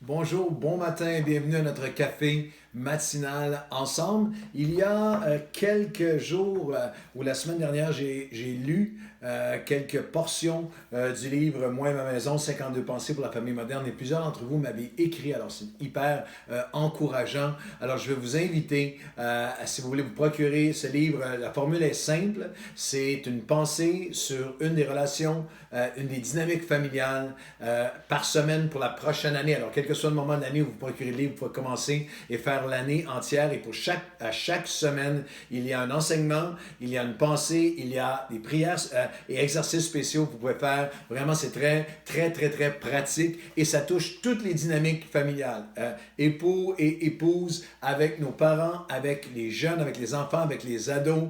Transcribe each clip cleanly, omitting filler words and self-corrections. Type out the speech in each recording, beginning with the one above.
Bonjour, bon matin, bienvenue à notre café matinal ensemble. Il y a quelques jours ou la semaine dernière, j'ai lu quelques portions du livre Moi et ma maison, 52 pensées pour la famille moderne et plusieurs d'entre vous m'avaient écrit, alors c'est hyper encourageant. Alors je vais vous inviter, si vous voulez vous procurer ce livre, la formule est simple, c'est une pensée sur une des relations, une des dynamiques familiales par semaine pour la prochaine année. Alors quel que soit le moment de l'année où vous procurez le livre, vous pouvez commencer et faire l'année entière. Et à chaque semaine, il y a un enseignement, il y a une pensée, il y a des prières et exercices spéciaux que vous pouvez faire. Vraiment, c'est très pratique et ça touche toutes les dynamiques familiales. Époux et épouses, avec nos parents, avec les jeunes, avec les enfants, avec les ados,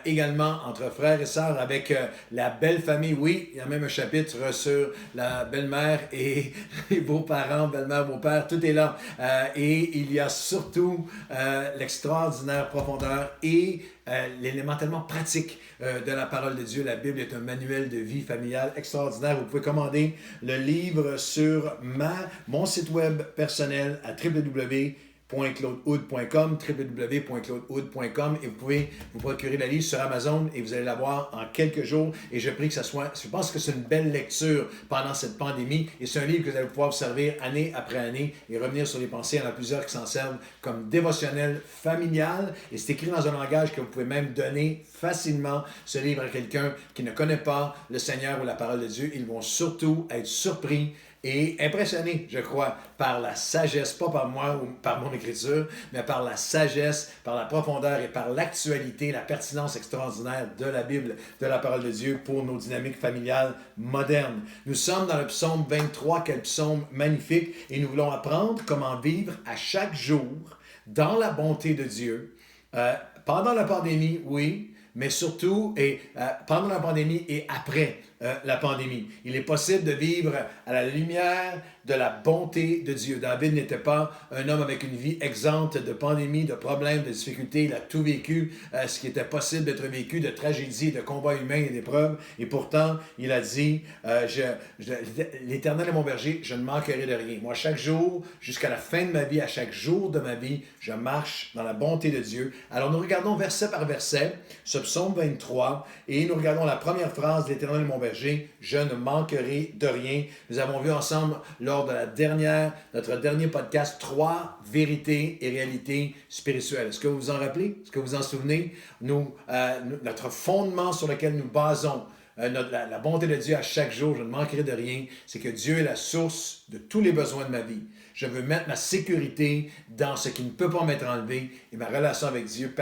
également entre frères et sœurs, avec la belle famille. Oui, il y a même un chapitre sur la belle-mère et les beaux-parents, belle-mère, beau-père, tout est là. Et il y a surtout l'extraordinaire profondeur et l'élément tellement pratique de la parole de Dieu. La Bible est un manuel de vie familiale extraordinaire. Vous pouvez commander le livre sur mon site web personnel à www.claudehood.com, www.claudehood.com, et vous pouvez vous procurer le livre sur Amazon et vous allez l'avoir en quelques jours. Et je prie que ça soit, je pense que c'est une belle lecture pendant cette pandémie et c'est un livre que vous allez pouvoir vous servir année après année et revenir sur les pensées. Il y en a plusieurs qui s'en servent comme dévotionnel familial et c'est écrit dans un langage que vous pouvez même donner facilement ce livre à quelqu'un qui ne connaît pas le Seigneur ou la parole de Dieu. Ils vont surtout être surpris et impressionné, je crois, par la sagesse, pas par moi ou par mon écriture, mais par la sagesse, par la profondeur et par l'actualité, la pertinence extraordinaire de la Bible, de la parole de Dieu pour nos dynamiques familiales modernes. Nous sommes dans le psaume 23, quel psaume magnifique, et nous voulons apprendre comment vivre à chaque jour dans la bonté de Dieu, pendant la pandémie, oui, mais surtout pendant la pandémie et après la pandémie. Il est possible de vivre à la lumière de la bonté de Dieu. David n'était pas un homme avec une vie exempte de pandémie, de problèmes, de difficultés. Il a tout vécu, ce qui était possible d'être vécu, de tragédies, de combats humains et d'épreuves. Et pourtant, il a dit, l'Éternel est mon berger, je ne manquerai de rien. Moi, chaque jour, jusqu'à la fin de ma vie, à chaque jour de ma vie, je marche dans la bonté de Dieu. Alors, nous regardons verset par verset ce psaume 23 et nous regardons la première phrase, l'Éternel est mon berger, je ne manquerai de rien. Nous avons vu ensemble lors de notre dernier podcast, 3 vérités et réalités spirituelles. Est-ce que vous vous en rappelez? Est-ce que vous vous en souvenez? Notre fondement sur lequel nous basons la bonté de Dieu à chaque jour, je ne manquerai de rien, c'est que Dieu est la source de tous les besoins de ma vie. Je veux mettre ma sécurité dans ce qui ne peut pas m'être enlevé et ma relation avec Dieu,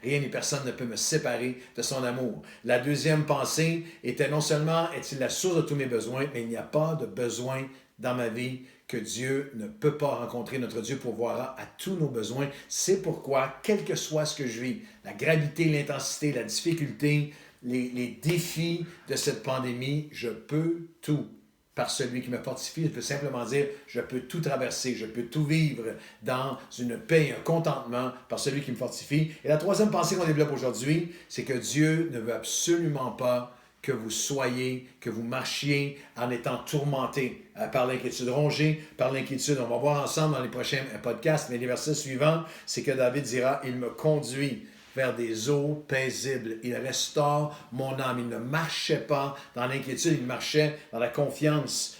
rien ni personne ne peut me séparer de son amour. La deuxième pensée était non seulement est-il la source de tous mes besoins, mais il n'y a pas de besoin dans ma vie que Dieu ne peut pas rencontrer. Notre Dieu pourvoira à tous nos besoins. C'est pourquoi, quel que soit ce que je vis, la gravité, l'intensité, la difficulté, les défis de cette pandémie, je peux tout par celui qui me fortifie. Je peux simplement dire, je peux tout traverser, je peux tout vivre dans une paix, un contentement par celui qui me fortifie. Et la troisième pensée qu'on développe aujourd'hui, c'est que Dieu ne veut absolument pas que vous soyez, que vous marchiez en étant tourmenté par l'inquiétude, rongé par l'inquiétude. On va voir ensemble dans les prochains podcasts, mais les versets suivants, c'est que David dira, il me conduit vers des eaux paisibles. Il restaure mon âme. Il ne marchait pas dans l'inquiétude, il marchait dans la confiance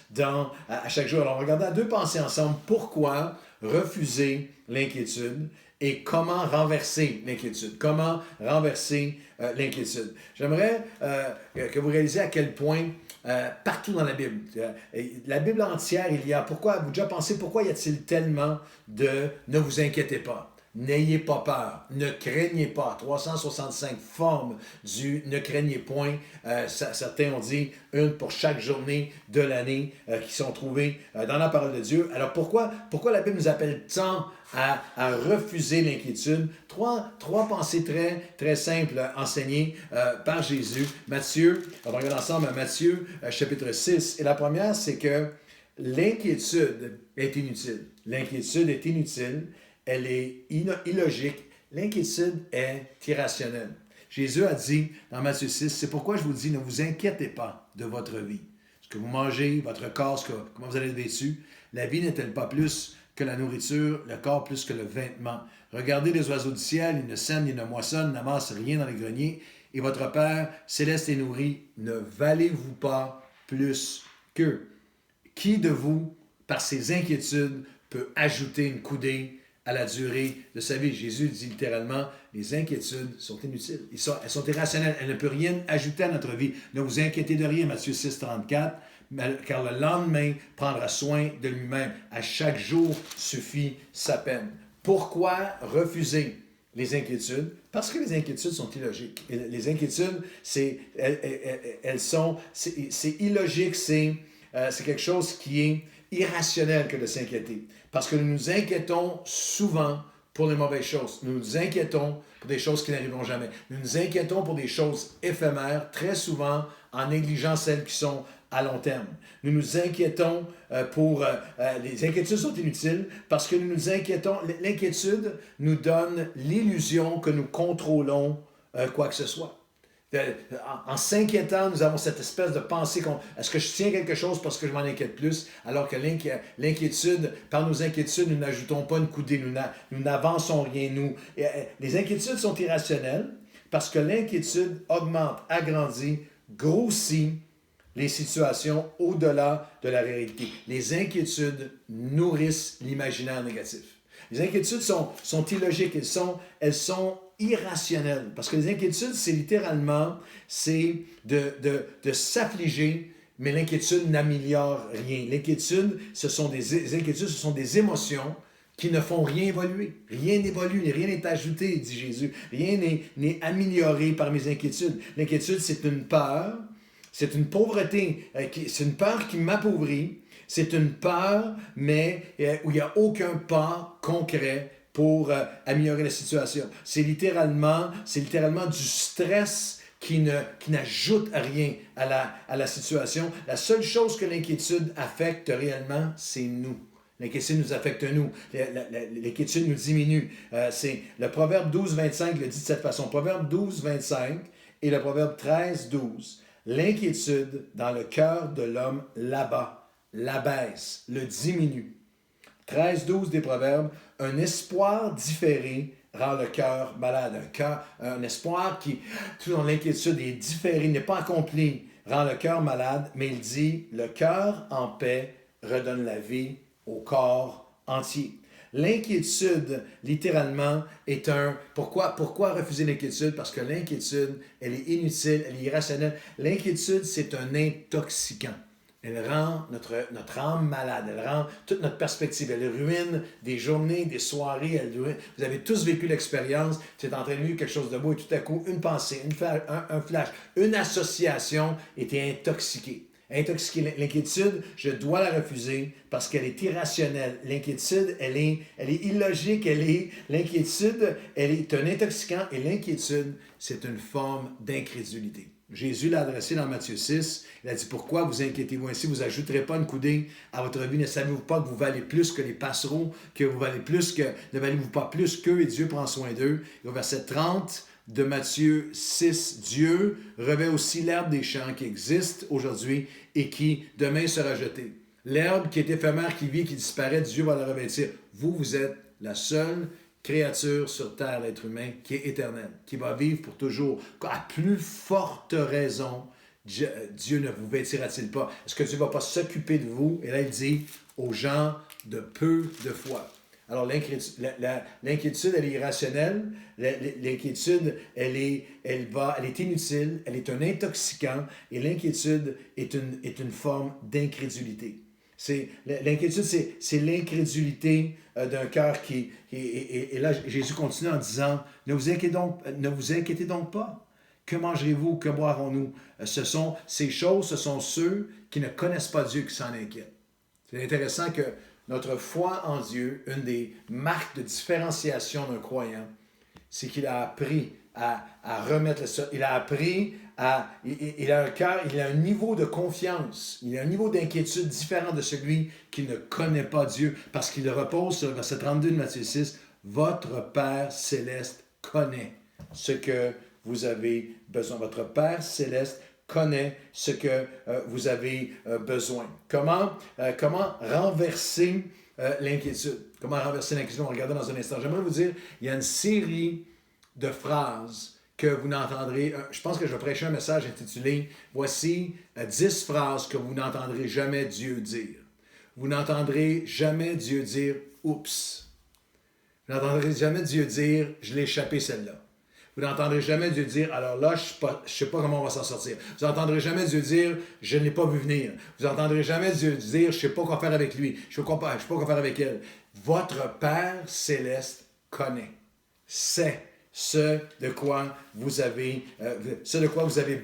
à chaque jour. Alors, regardons deux pensées ensemble. Pourquoi refuser l'inquiétude et comment renverser l'inquiétude? Comment renverser l'inquiétude? J'aimerais que vous réalisiez à quel point partout dans la Bible entière, vous déjà pensé, pourquoi y a-t-il tellement de ne vous inquiétez pas? N'ayez pas peur, ne craignez pas. 365 formes du ne craignez point. Certains ont dit une pour chaque journée de l'année qui sont trouvées dans la parole de Dieu. Alors pourquoi la Bible nous appelle tant à refuser l'inquiétude? Trois pensées très simples enseignées par Jésus. On va regarder ensemble Matthieu chapitre 6. Et la première, c'est que l'inquiétude est inutile. L'inquiétude est inutile. Elle est illogique. L'inquiétude est irrationnelle. Jésus a dit dans Matthieu 6, c'est pourquoi je vous dis, ne vous inquiétez pas de votre vie. Ce que vous mangez, votre corps, comment vous allez être vêtu. La vie n'est-elle pas plus que la nourriture, le corps plus que le vêtement? Regardez les oiseaux du ciel, ils ne sèment, ils ne moissonnent, n'amassent rien dans les greniers, et votre Père céleste les nourrit. Ne valez-vous pas plus qu'eux? Qui de vous, par ses inquiétudes, peut ajouter une coudée à la durée de sa vie? Jésus dit littéralement, les inquiétudes sont inutiles. Elles sont irrationnelles. Elles ne peuvent rien ajouter à notre vie. Ne vous inquiétez de rien, Matthieu 6, 34, car le lendemain prendra soin de lui-même. À chaque jour suffit sa peine. Pourquoi refuser les inquiétudes? Parce que les inquiétudes sont illogiques. Et les inquiétudes, c'est illogique, c'est quelque chose qui est irrationnel que de s'inquiéter. Parce que nous nous inquiétons souvent pour les mauvaises choses. Nous nous inquiétons pour des choses qui n'arriveront jamais. Nous nous inquiétons pour des choses éphémères, très souvent en négligeant celles qui sont à long terme. Nous nous inquiétons les inquiétudes sont inutiles parce que nous nous inquiétons. L'inquiétude nous donne l'illusion que nous contrôlons quoi que ce soit. En s'inquiétant, nous avons cette espèce de pensée est-ce que je tiens quelque chose parce que je m'en inquiète plus, alors que l'inquiétude, par nos inquiétudes, nous n'ajoutons pas une coudée, nous n'avançons rien. Les inquiétudes sont irrationnelles parce que l'inquiétude augmente, agrandit, grossit les situations au-delà de la réalité. Les inquiétudes nourrissent l'imaginaire négatif. Les inquiétudes sont illogiques, elles sont irrationnelles. Parce que les inquiétudes, c'est littéralement, de s'affliger, mais l'inquiétude n'améliore rien. L'inquiétude, les inquiétudes, ce sont des émotions qui ne font rien évoluer. Rien n'évolue, rien n'est ajouté, dit Jésus. Rien n'est amélioré par mes inquiétudes. L'inquiétude, c'est une peur, c'est une pauvreté, c'est une peur qui m'appauvrit. C'est une peur, mais où il n'y a aucun pas concret pour améliorer la situation. C'est littéralement du stress qui n'ajoute rien à la situation. La seule chose que l'inquiétude affecte réellement, c'est nous. L'inquiétude nous affecte nous. L'inquiétude nous diminue. C'est le Proverbe 12, 25 le dit de cette façon. Proverbe 12, 25 et le Proverbe 13, 12. L'inquiétude dans le cœur de l'homme l'abat, l'abaisse, le diminue. 13, 12 des Proverbes. Un espoir différé rend le cœur malade. Un espoir qui, tout dans l'inquiétude, est différé, n'est pas accompli, rend le cœur malade, mais il dit, le cœur en paix redonne la vie au corps entier. L'inquiétude, littéralement, est Pourquoi refuser l'inquiétude? Parce que l'inquiétude, elle est inutile, elle est irrationnelle. L'inquiétude, c'est un intoxicant. Elle rend notre âme malade, elle rend toute notre perspective, elle ruine des journées, des soirées, vous avez tous vécu l'expérience, tu es en train de vivre quelque chose de beau et tout à coup, une pensée, un flash, une association et tu es intoxiqué. L'inquiétude, je dois la refuser parce qu'elle est irrationnelle. L'inquiétude, elle est illogique, l'inquiétude, elle est un intoxicant et l'inquiétude, c'est une forme d'incrédulité. Jésus l'a adressé dans Matthieu 6. Il a dit, pourquoi vous inquiétez-vous ainsi? Vous n'ajouterez pas une coudée à votre vie. Ne savez-vous pas que vous valez plus que les passereaux, que vous valez plus que, ne valez-vous pas plus qu'eux et Dieu prend soin d'eux? Et au verset 30 de Matthieu 6, Dieu revêt aussi l'herbe des champs qui existe aujourd'hui et qui demain sera jetée. L'herbe qui est éphémère, qui vit, qui disparaît, Dieu va la revêtir. Vous êtes la seule créature sur terre, l'être humain, qui est éternel, qui va vivre pour toujours. À plus forte raison, Dieu ne vous vêtira-t-il pas? Est-ce que Dieu ne va pas s'occuper de vous? Et là, il dit aux gens de peu de foi. Alors, l'inquiétude, elle est irrationnelle. L'inquiétude, elle est inutile. Elle est un intoxicant. Et l'inquiétude est une forme d'incrédulité. L'inquiétude, c'est l'incrédulité d'un cœur et là, Jésus continue en disant, ne vous inquiétez donc pas. Que mangerez-vous? Que boirons-nous? Ces choses, ce sont ceux qui ne connaissent pas Dieu qui s'en inquiètent. C'est intéressant que notre foi en Dieu, une des marques de différenciation d'un croyant, c'est qu'il a appris à remettre il a appris il a un cœur, il a un niveau de confiance, il a un niveau d'inquiétude différent de celui qui ne connaît pas Dieu, parce qu'il repose sur le verset 32 de Matthieu 6, votre Père céleste connaît ce que vous avez besoin. Votre Père céleste connaît ce que vous avez besoin. Comment renverser l'inquiétude? Comment renverser l'inquiétude? On va regarder dans un instant. J'aimerais vous dire, il y a une série de phrases que vous n'entendrez. Je pense que je vais prêcher un message intitulé « Voici 10 phrases que vous n'entendrez jamais Dieu dire ». Vous n'entendrez jamais Dieu dire « Oups ». Vous n'entendrez jamais Dieu dire « Je l'ai échappé celle-là ». Vous n'entendrez jamais Dieu dire « Alors là, je ne sais pas comment on va s'en sortir ». Vous n'entendrez jamais Dieu dire « Je ne l'ai pas vu venir ». Vous n'entendrez jamais Dieu dire « Je ne sais pas quoi faire avec lui, je ne sais pas quoi faire avec elle ». Votre Père céleste connaît, sait ce de quoi vous avez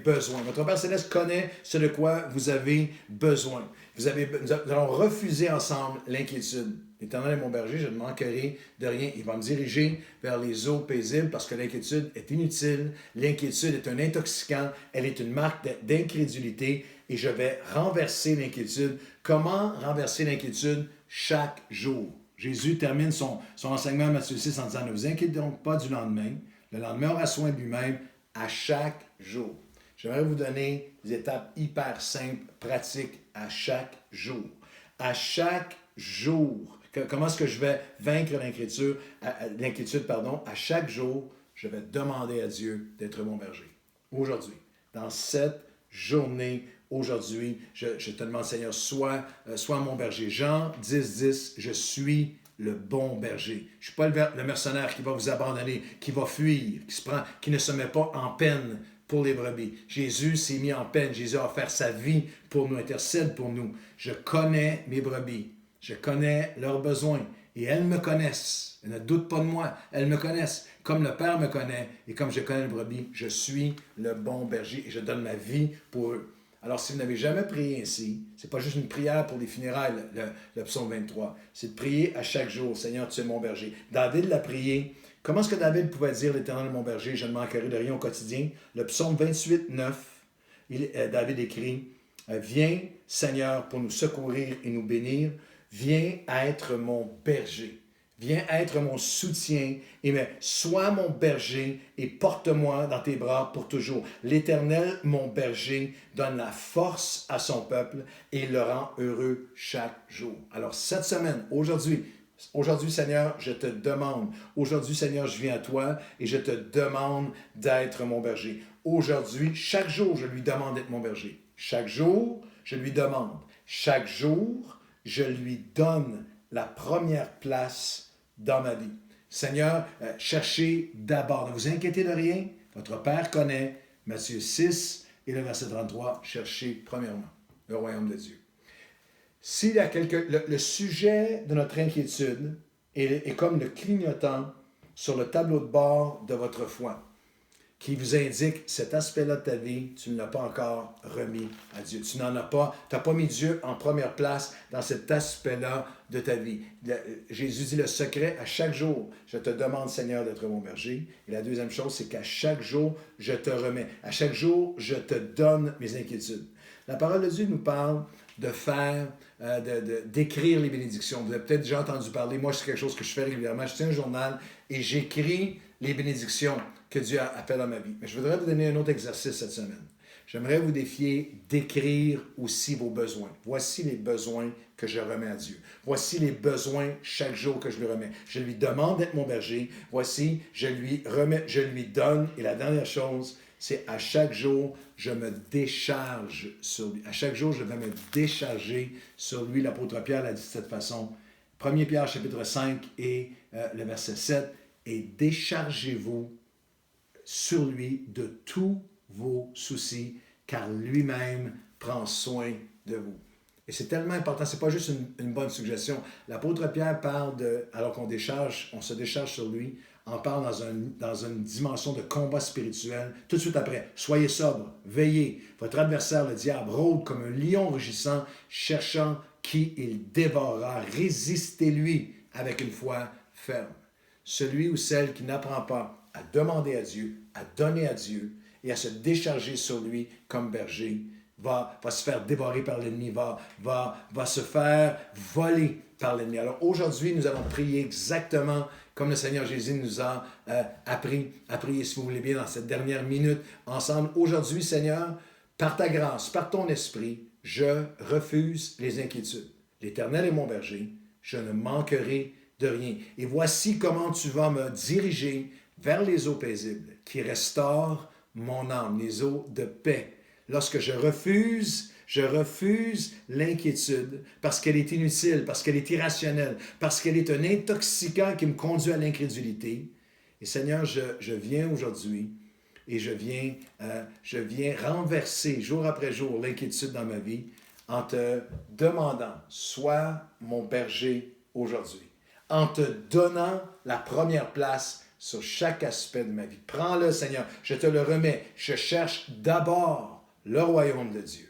besoin. Votre Père céleste connaît ce de quoi vous avez besoin. Nous allons refuser ensemble l'inquiétude. L'Éternel est mon berger, je ne manquerai de rien. Il va me diriger vers les eaux paisibles parce que l'inquiétude est inutile. L'inquiétude est un intoxicant. Elle est une marque d'incrédulité et je vais renverser l'inquiétude. Comment renverser l'inquiétude? Chaque jour. Jésus termine son enseignement à Matthieu 6 en disant « Ne vous inquiétez donc pas du lendemain. Le lendemain aura soin de lui-même à chaque jour. » J'aimerais vous donner des étapes hyper simples, pratiques à chaque jour. À chaque jour. Comment est-ce que je vais vaincre l'inquiétude? À chaque jour, je vais demander à Dieu d'être mon berger. Aujourd'hui, dans cette journée, aujourd'hui, je te demande, Seigneur, sois mon berger. Jean 10, je suis le bon berger. Je ne suis pas le mercenaire qui va vous abandonner, qui va fuir, qui ne se met pas en peine pour les brebis. Jésus s'est mis en peine. Jésus a offert sa vie pour nous, intercède pour nous. Je connais mes brebis. Je connais leurs besoins. Et elles me connaissent. Elles ne doutent pas de moi. Elles me connaissent. Comme le Père me connaît et comme je connais les brebis, je suis le bon berger et je donne ma vie pour eux. Alors, si vous n'avez jamais prié ainsi, ce n'est pas juste une prière pour les funérailles, le psaume 23. C'est de prier à chaque jour. Seigneur, tu es mon berger. David l'a prié. Comment est-ce que David pouvait dire, l'Éternel est mon berger, je ne manquerai de rien au quotidien? Le psaume 28, 9, David écrit, viens, Seigneur, pour nous secourir et nous bénir. Viens être mon berger. Viens être mon soutien. Sois mon berger et porte-moi dans tes bras pour toujours. L'Éternel, mon berger, donne la force à son peuple et le rend heureux chaque jour. Alors, cette semaine, aujourd'hui, Seigneur, je te demande. Aujourd'hui, Seigneur, je viens à toi et je te demande d'être mon berger. Aujourd'hui, chaque jour, je lui demande d'être mon berger. Chaque jour, je lui demande. Chaque jour, je lui donne la première place dans ma vie. Seigneur, cherchez d'abord. Ne vous inquiétez de rien. Votre Père connaît. Matthieu 6 et le verset 33. Cherchez premièrement le royaume de Dieu. S'il y a le sujet de notre inquiétude est comme le clignotant sur le tableau de bord de votre foi, qui vous indique cet aspect-là de ta vie, tu ne l'as pas encore remis à Dieu. Tu n'as pas mis Dieu en première place dans cet aspect-là de ta vie. Jésus dit le secret à chaque jour. Je te demande, Seigneur, d'être mon berger. Et la deuxième chose, c'est qu'à chaque jour, je te remets. À chaque jour, je te donne mes inquiétudes. La parole de Dieu nous parle d'écrire les bénédictions. Vous avez peut-être déjà entendu parler. Moi, c'est quelque chose que je fais régulièrement. Je tiens un journal et j'écris les bénédictions que Dieu a fait dans ma vie. Mais je voudrais vous donner un autre exercice cette semaine. J'aimerais vous défier d'écrire aussi vos besoins. Voici les besoins que je remets à Dieu. Voici les besoins chaque jour que je lui remets. Je lui demande d'être mon berger. Voici, je lui remets, je lui donne. Et la dernière chose, c'est à chaque jour, je me décharge sur lui. À chaque jour, je vais me décharger sur lui. L'apôtre Pierre l'a dit de cette façon. 1 Pierre, chapitre 5 et le verset 7. Et déchargez-vous sur lui de tous vos soucis, car lui-même prend soin de vous. Et c'est tellement important, c'est pas juste une bonne suggestion. L'apôtre Pierre parle alors qu'on se décharge sur lui, en parle dans une dimension de combat spirituel. Tout de suite après, soyez sobre, veillez. Votre adversaire, le diable, rôde comme un lion rugissant, cherchant qui il dévorera. Résistez-lui avec une foi ferme. Celui ou celle qui n'apprend pas à demander à Dieu, à donner à Dieu et à se décharger sur lui comme berger, va se faire dévorer par l'ennemi, va se faire voler par l'ennemi. Alors aujourd'hui, nous allons prier exactement comme le Seigneur Jésus nous a appris à prier, si vous voulez bien, dans cette dernière minute ensemble. Aujourd'hui, Seigneur, Par ta grâce, par ton esprit, je refuse les inquiétudes. L'Éternel est mon berger, je ne manquerai de rien. Et voici comment tu vas me diriger vers les eaux paisibles qui restaurent mon âme, les eaux de paix. Lorsque je refuse l'inquiétude parce qu'elle est inutile, parce qu'elle est irrationnelle, parce qu'elle est un intoxicant qui me conduit à l'incrédulité. Et Seigneur, je viens aujourd'hui et je viens renverser jour après jour l'inquiétude dans ma vie en te demandant, sois mon berger aujourd'hui, en te donnant la première place sur chaque aspect de ma vie. Prends-le, Seigneur, je te le remets. Je cherche d'abord le royaume de Dieu.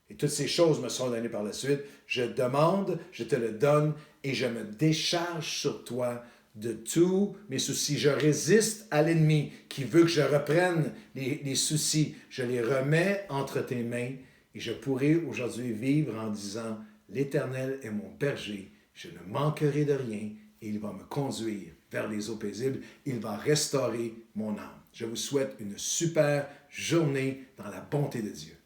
Et toutes ces choses me seront données par la suite. Je demande, je te le donne et je me décharge sur toi de tous mes soucis. Je résiste à l'ennemi qui veut que je reprenne les soucis. Je les remets entre tes mains et je pourrai aujourd'hui vivre en disant, l'Éternel est mon berger, je ne manquerai de rien et il va me conduire vers les eaux paisibles. Il va restaurer mon âme. Je vous souhaite une super journée dans la bonté de Dieu.